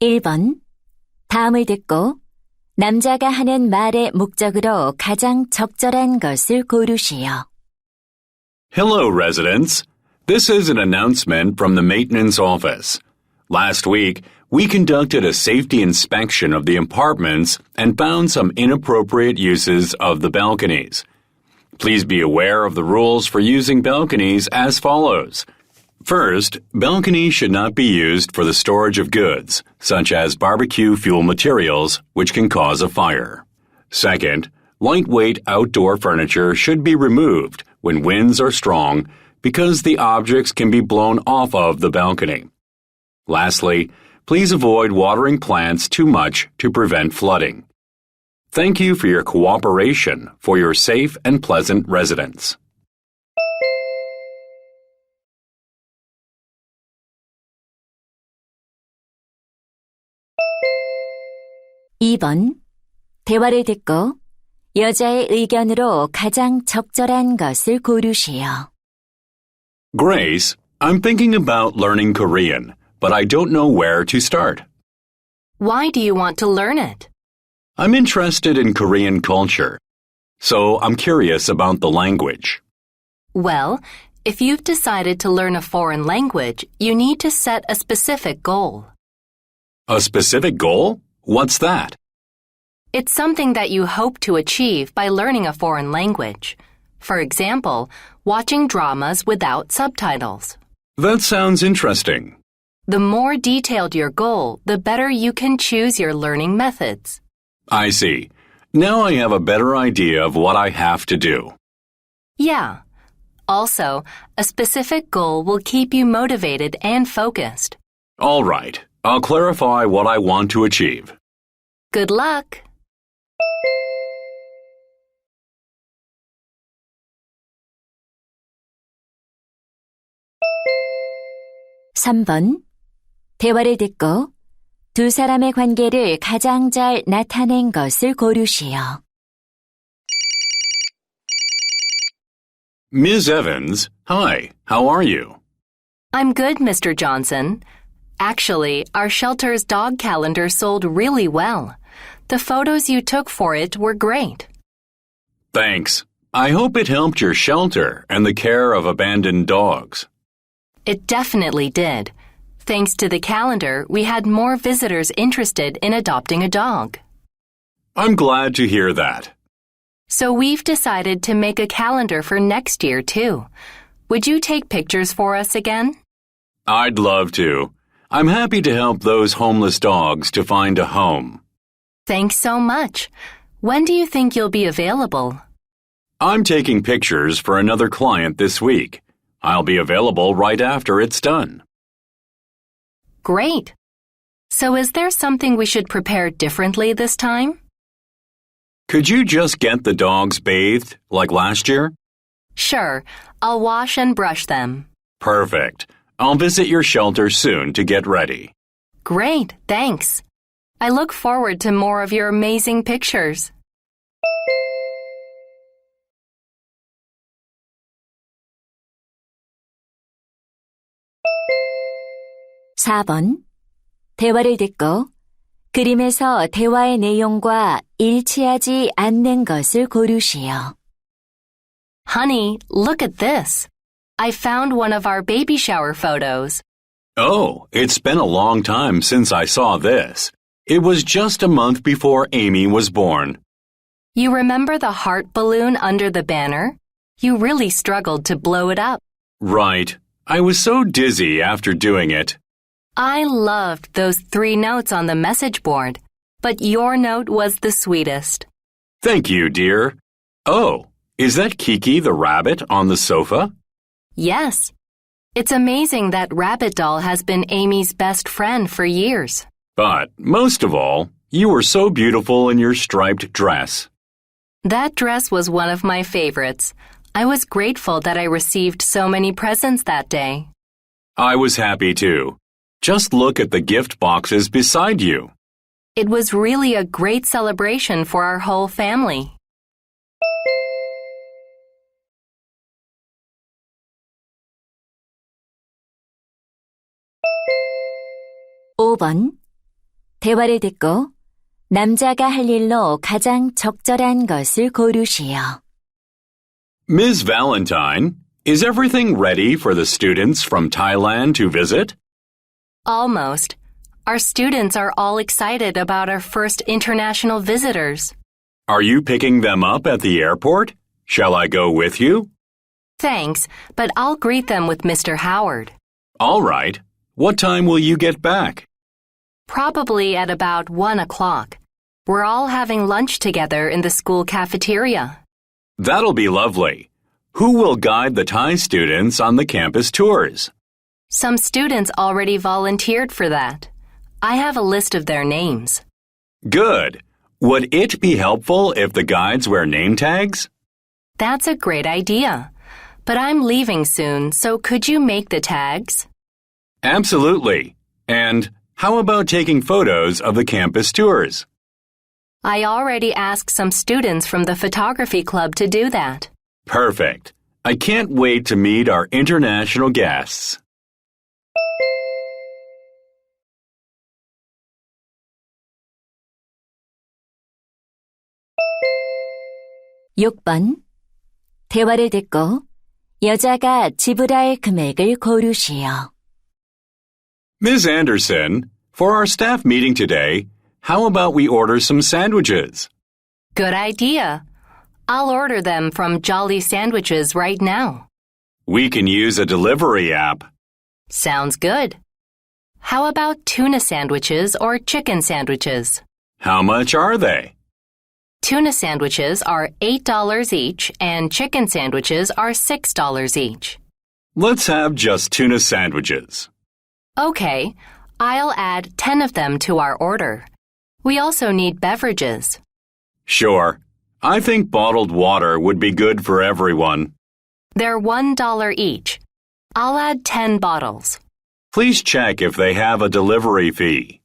1번. 다음을 듣고 남자가 하는 말의 목적으로 가장 적절한 것을 고르시오. Hello, residents. This is an announcement from the maintenance office. Last week, we conducted a safety inspection of the apartments and found some inappropriate uses of the balconies. Please be aware of the rules for using balconies as follows. First, balconies should not be used for the storage of goods, such as barbecue fuel materials, which can cause a fire. Second, lightweight outdoor furniture should be removed when winds are strong because the objects can be blown off of the balcony. Lastly, please avoid watering plants too much to prevent flooding. Thank you for your cooperation for your safe and pleasant residence. (2번) 대화를 듣고 여자의 의견으로 가장 적절한 것을 고르시오. Grace, I'm thinking about learning Korean, but I don't know where to start. Why do you want to learn it? I'm interested in Korean culture, so I'm curious about the language. Well, if you've decided to learn a foreign language, you need to set a specific goal. A specific goal? What's that? It's something that you hope to achieve by learning a foreign language. For example, watching dramas without subtitles. That sounds interesting. The more detailed your goal, the better you can choose your learning methods. I see. Now I have a better idea of what I have to do. Yeah. Also, a specific goal will keep you motivated and focused. All right. I'll clarify what I want to achieve. Good luck! (3번) 대화를 듣고 두 사람의 관계를 가장 잘 나타낸 것을 고르시오. Ms. Evans, hi. How are you? I'm good, Mr. Johnson. Actually, our shelter's dog calendar sold really well. The photos you took for it were great. Thanks. I hope it helped your shelter and the care of abandoned dogs. It definitely did. Thanks to the calendar, we had more visitors interested in adopting a dog. I'm glad to hear that. So we've decided to make a calendar for next year, too. Would you take pictures for us again? I'd love to. I'm happy to help those homeless dogs to find a home. Thanks so much. When do you think you'll be available? I'm taking pictures for another client this week. I'll be available right after it's done. Great. So is there something we should prepare differently this time? Could you just get the dogs bathed like last year? Sure. I'll wash and brush them. Perfect. I'll visit your shelter soon to get ready. Great, thanks. I look forward to more of your amazing pictures. (4번) 대화를 듣고 그림에서 대화의 내용과 일치하지 않는 것을 고르시오. Honey, look at this. I found one of our baby shower photos. Oh, it's been a long time since I saw this. It was just a month before Amy was born. You remember the heart balloon under the banner? You really struggled to blow it up. Right. I was so dizzy after doing it. I loved those 3 notes on the message board, but your note was the sweetest. Thank you, dear. Oh, is that Kiki the rabbit on the sofa? Yes. It's amazing that Rabbit Doll has been Amy's best friend for years. But most of all, you were so beautiful in your striped dress. That dress was one of my favorites. I was grateful that I received so many presents that day. I was happy too. Just look at the gift boxes beside you. It was really a great celebration for our whole family. (5번) 대화를 듣고 남자가 할 일로 가장 적절한 것을 고르시오. Ms. Valentine, is everything ready for the students from Thailand to visit? Almost. Our students are all excited about our first international visitors. Are you picking them up at the airport? Shall I go with you? Thanks, but I'll greet them with Mr. Howard. All right. What time will you get back? Probably at about 1 o'clock. We're all having lunch together in the school cafeteria. That'll be lovely. Who will guide the Thai students on the campus tours? Some students already volunteered for that. I have a list of their names. Good. Would it be helpful if the guides wear name tags? That's a great idea. But I'm leaving soon, so could you make the tags? Absolutely. And how about taking photos of the campus tours? I already asked some students from the photography club to do that. Perfect. I can't wait to meet our international guests. 육 번 대화를 듣고 여자가 지불할 금액을 고르시오. Ms. Anderson, for our staff meeting today, how about we order some sandwiches? Good idea. I'll order them from Jolly Sandwiches right now. We can use a delivery app. Sounds good. How about tuna sandwiches or chicken sandwiches? How much are they? Tuna sandwiches are $8 each and chicken sandwiches are $6 each. Let's have just tuna sandwiches. Okay, I'll add 10 of them to our order. We also need beverages. Sure. I think bottled water would be good for everyone. They're $1 each. I'll add 10 bottles. Please check if they have a delivery fee.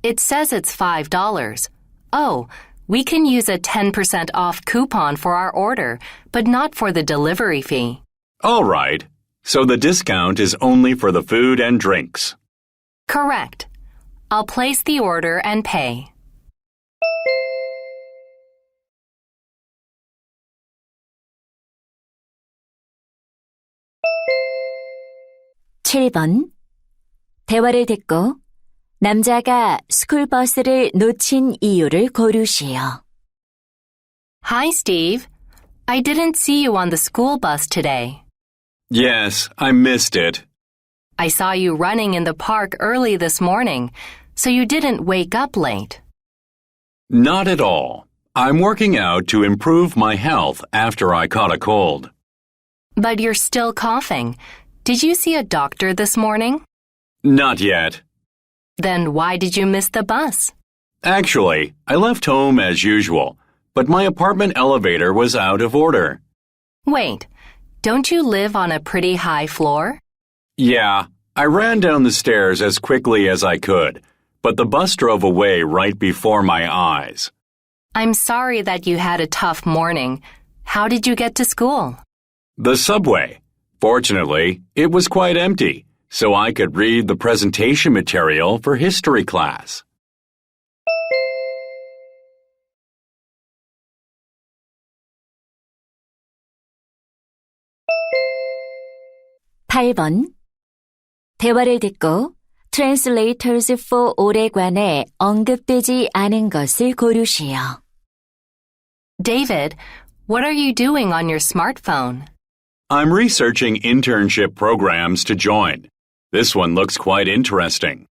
It says it's $5. Oh, we can use a 10% off coupon for our order, but not for the delivery fee. All right. So the discount is only for the food and drinks. Correct. I'll place the order and pay. 칠 번 대화를 듣고 남자가 스쿨버스를 놓친 이유를 고르시오. Hi, Steve. I didn't see you on the school bus today. Yes, I missed it. I saw you running in the park early this morning, so you didn't wake up late. Not at all. I'm working out to improve my health after I caught a cold. But you're still coughing. Did you see a doctor this morning? Not yet. Then why did you miss the bus? Actually, I left home as usual, but my apartment elevator was out of order. Wait, don't you live on a pretty high floor? Yeah, I ran down the stairs as quickly as I could, but the bus drove away right before my eyes. I'm sorry that you had a tough morning. How did you get to school? The subway. Fortunately, it was quite empty, so I could read the presentation material for history class. 팔 번 대화를 듣고 Translators for All에 관해 언급되지 않은 것을 고르시오. David, what are you doing on your smartphone? I'm researching internship programs to join. This one looks quite interesting.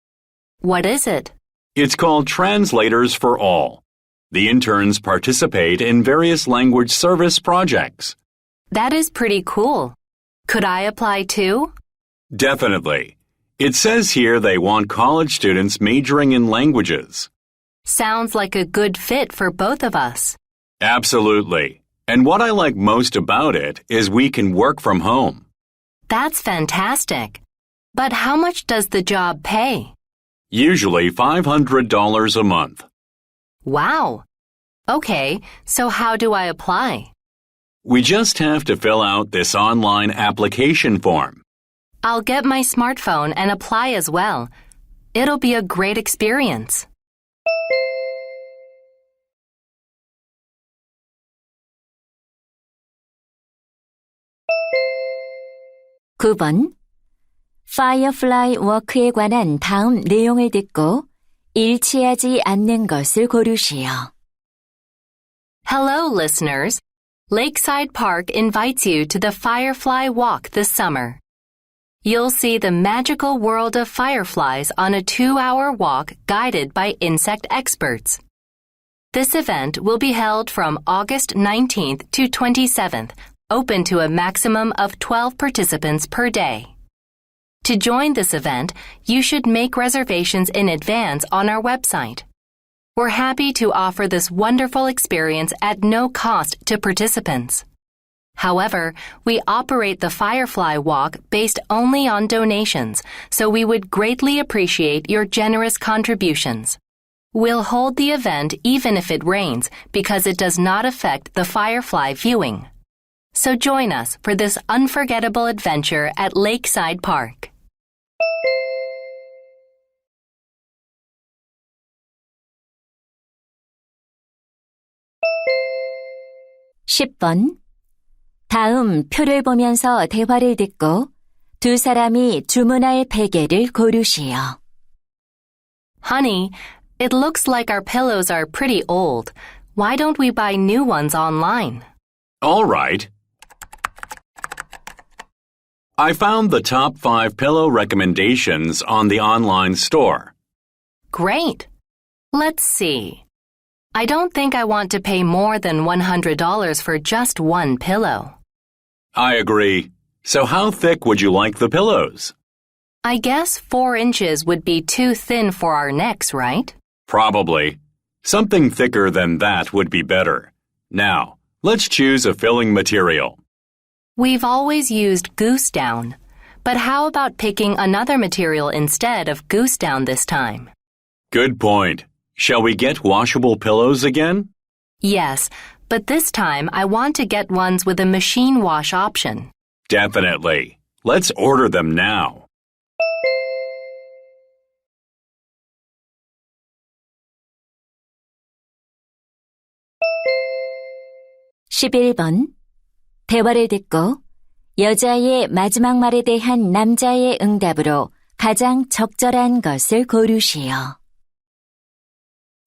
What is it? It's called Translators for All. The interns participate in various language service projects. That is pretty cool. Could I apply too? Definitely. It says here they want college students majoring in languages. Sounds like a good fit for both of us. Absolutely. And what I like most about it is we can work from home. That's fantastic. But how much does the job pay? Usually $500 a month. Wow. Okay, so how do I apply? We just have to fill out this online application form. I'll get my smartphone and apply as well. It'll be a great experience. 9번. Firefly Walk에 관한 다음 내용을 듣고 일치하지 않는 것을 고르시오. Hello, listeners. Lakeside Park invites you to the Firefly Walk this summer. You'll see the magical world of fireflies on a 2-hour walk guided by insect experts. This event will be held from August 19th to 27th, open to a maximum of 12 participants per day. To join this event, you should make reservations in advance on our website. We're happy to offer this wonderful experience at no cost to participants. However, we operate the Firefly Walk based only on donations, so we would greatly appreciate your generous contributions. We'll hold the event even if it rains because it does not affect the firefly viewing. So join us for this unforgettable adventure at Lakeside Park. (10번) 다음 표를 보면서 대화를 듣고 두 사람이 주문할 베개를 고르시오. Honey, it looks like our pillows are pretty old. Why don't we buy new ones online? All right. I found the top 5 pillow recommendations on the online store. Great. Let's see. I don't think I want to pay more than $100 for just one pillow. I agree. So how thick would you like the pillows? I guess 4 inches would be too thin for our necks, right? Probably. Something thicker than that would be better. Now, let's choose a filling material. We've always used goose down. But how about picking another material instead of goose down this time? Good point. Shall we get washable pillows again? Yes, but this time I want to get ones with a machine wash option. Definitely. Let's order them now. (11번) 대화를 듣고 여자의 마지막 말에 대한 남자의 응답으로 가장 적절한 것을 고르시오.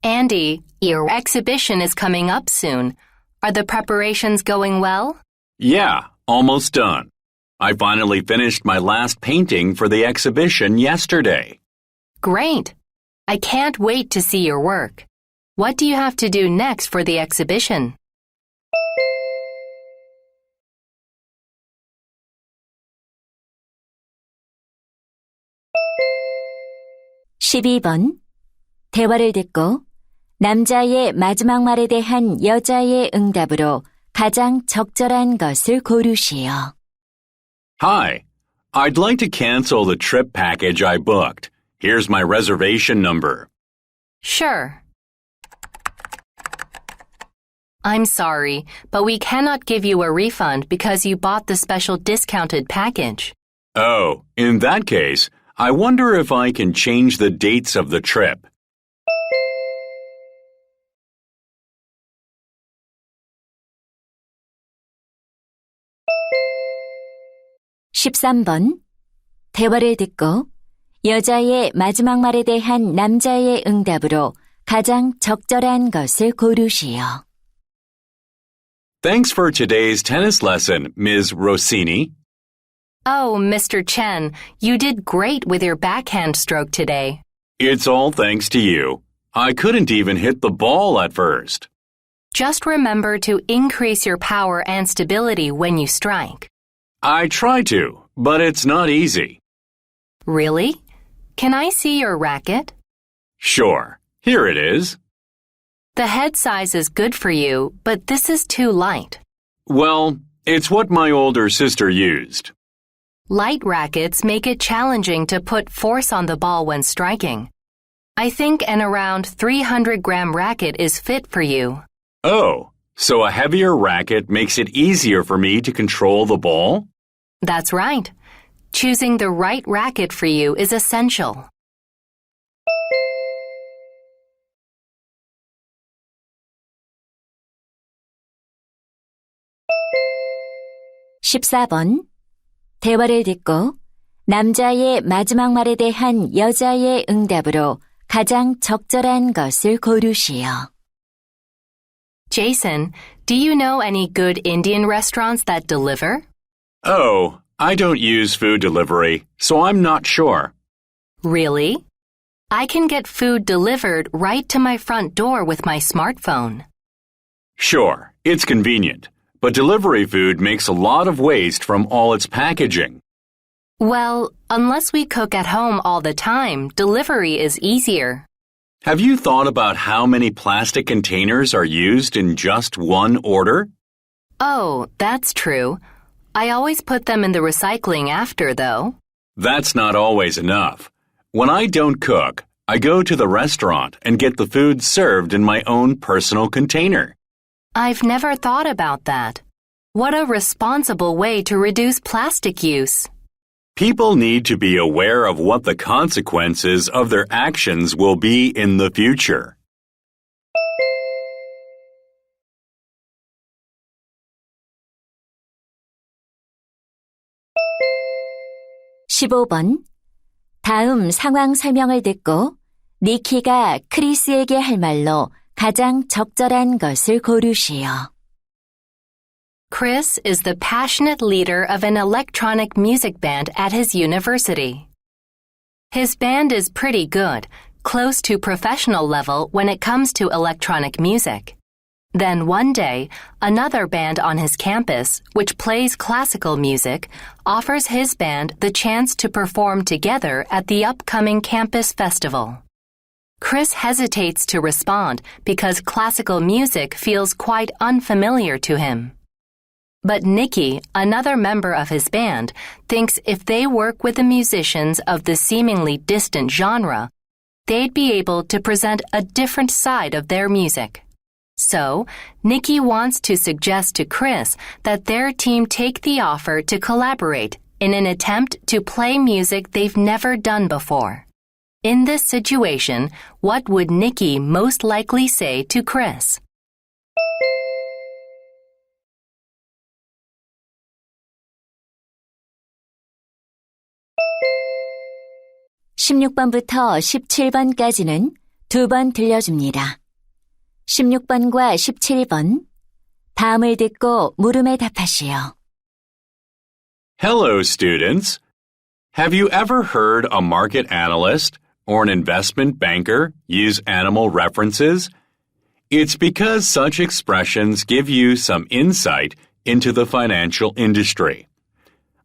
Andy, your exhibition is coming up soon. Are the preparations going well? Yeah, almost done. I finally finished my last painting for the exhibition yesterday. Great. I can't wait to see your work. What do you have to do next for the exhibition? (12번) 대화를 듣고 남자의 마지막 말에 대한 여자의 응답으로 가장 적절한 것을 고르시오. Hi, I'd like to cancel the trip package I booked. Here's my reservation number. Sure. I'm sorry, but we cannot give you a refund because you bought the special discounted package. Oh, in that case, I wonder if I can change the dates of the trip. (13번) 대화를 듣고 여자의 마지막 말에 대한 남자의 응답으로 가장 적절한 것을 고르시오. Thanks for today's tennis lesson, Ms. Rossini. Oh, Mr. Chen, you did great with your backhand stroke today. It's all thanks to you. I couldn't even hit the ball at first. Just remember to increase your power and stability when you strike. I try to, but it's not easy. Really? Can I see your racket? Sure. Here it is. The head size is good for you, but this is too light. Well, it's what my older sister used. Light rackets make it challenging to put force on the ball when striking. I think an around 300-gram racket is fit for you. Oh, so a heavier racket makes it easier for me to control the ball? That's right. Choosing the right racket for you is essential. (14번) 대화를 듣고 남자의 마지막 말에 대한 여자의 응답으로 가장 적절한 것을 고르시오. Jason, do you know any good Indian restaurants that deliver? Oh, I don't use food delivery, so I'm not sure. Really? I can get food delivered right to my front door with my smartphone. Sure, it's convenient, but delivery food makes a lot of waste from all its packaging. Well, unless we cook at home all the time, delivery is easier. Have you thought about how many plastic containers are used in just one order? Oh, that's true. I always put them in the recycling after, though. That's not always enough. When I don't cook, I go to the restaurant and get the food served in my own personal container. I've never thought about that. What a responsible way to reduce plastic use. People need to be aware of what the consequences of their actions will be in the future. (15번) 다음 상황 설명을 듣고 니키가 크리스에게 할 말로 가장 적절한 것을 고르시오. Chris is the passionate leader of an electronic music band at his university. His band is pretty good, close to professional level when it comes to electronic music. Then one day, another band on his campus, which plays classical music, offers his band the chance to perform together at the upcoming campus festival. Chris hesitates to respond because classical music feels quite unfamiliar to him. But Nikki, another member of his band, thinks if they work with the musicians of the seemingly distant genre, they'd be able to present a different side of their music. So, Nikki wants to suggest to Chris that their team take the offer to collaborate in an attempt to play music they've never done before. In this situation, what would Nikki most likely say to Chris? (16번부터 17번까지는 2번 들려줍니다. 16번과 17번 다음을 듣고 물음에 답하시오. Hello, students. Have you ever heard a market analyst or an investment banker use animal references? It's because such expressions give you some insight into the financial industry.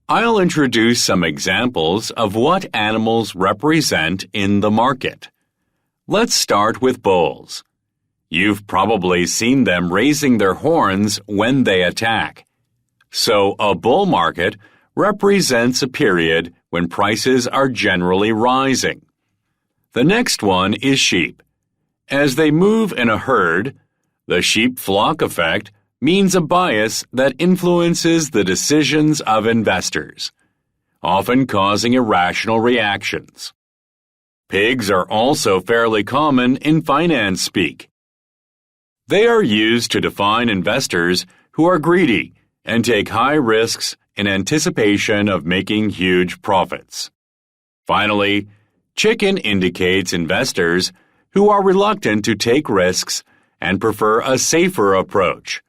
I'll introduce some examples of what animals represent in the market. Let's start with bulls. You've probably seen them raising their horns when they attack. So a bull market represents a period when prices are generally rising. The next one is sheep. As they move in a herd, the sheep flock effect means a bias that influences the decisions of investors, often causing irrational reactions. Pigs are also fairly common in finance speak. They are used to define investors who are greedy and take high risks in anticipation of making huge profits. Finally, chicken indicates investors who are reluctant to take risks and prefer a safer approach.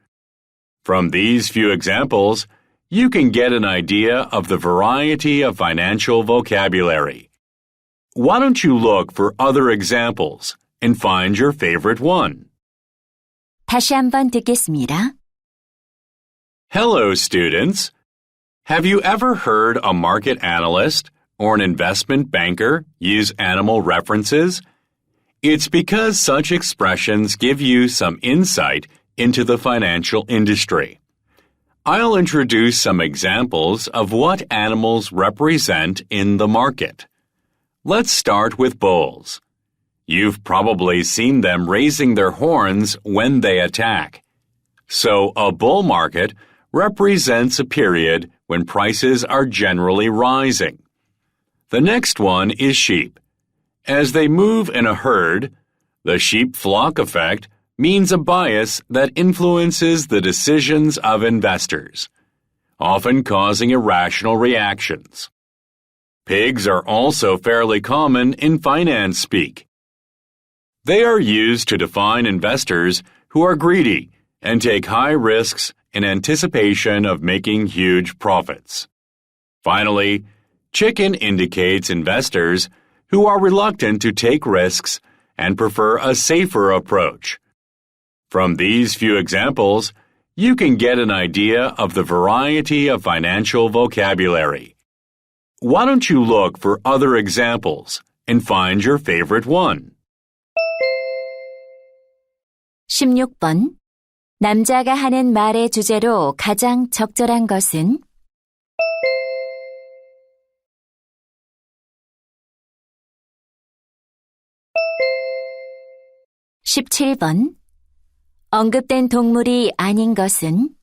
From these few examples, you can get an idea of the variety of financial vocabulary. Why don't you look for other examples and find your favorite one? 다시 한번 듣겠습니다. Hello, students. Have you ever heard a market analyst or an investment banker use animal references? It's because such expressions give you some insight into the financial industry. I'll introduce some examples of what animals represent in the market. Let's start with bulls. You've probably seen them raising their horns when they attack. So a bull market represents a period when prices are generally rising. The next one is sheep. As they move in a herd, the sheep flock effect means a bias that influences the decisions of investors, often causing irrational reactions. Pigs are also fairly common in finance speak. They are used to define investors who are greedy and take high risks in anticipation of making huge profits. Finally, chicken indicates investors who are reluctant to take risks and prefer a safer approach. From these few examples, you can get an idea of the variety of financial vocabulary. Why don't you look for other examples and find your favorite one? 16번. 남자가 하는 말의 주제로 가장 적절한 것은? 17번. 언급된 동물이 아닌 것은?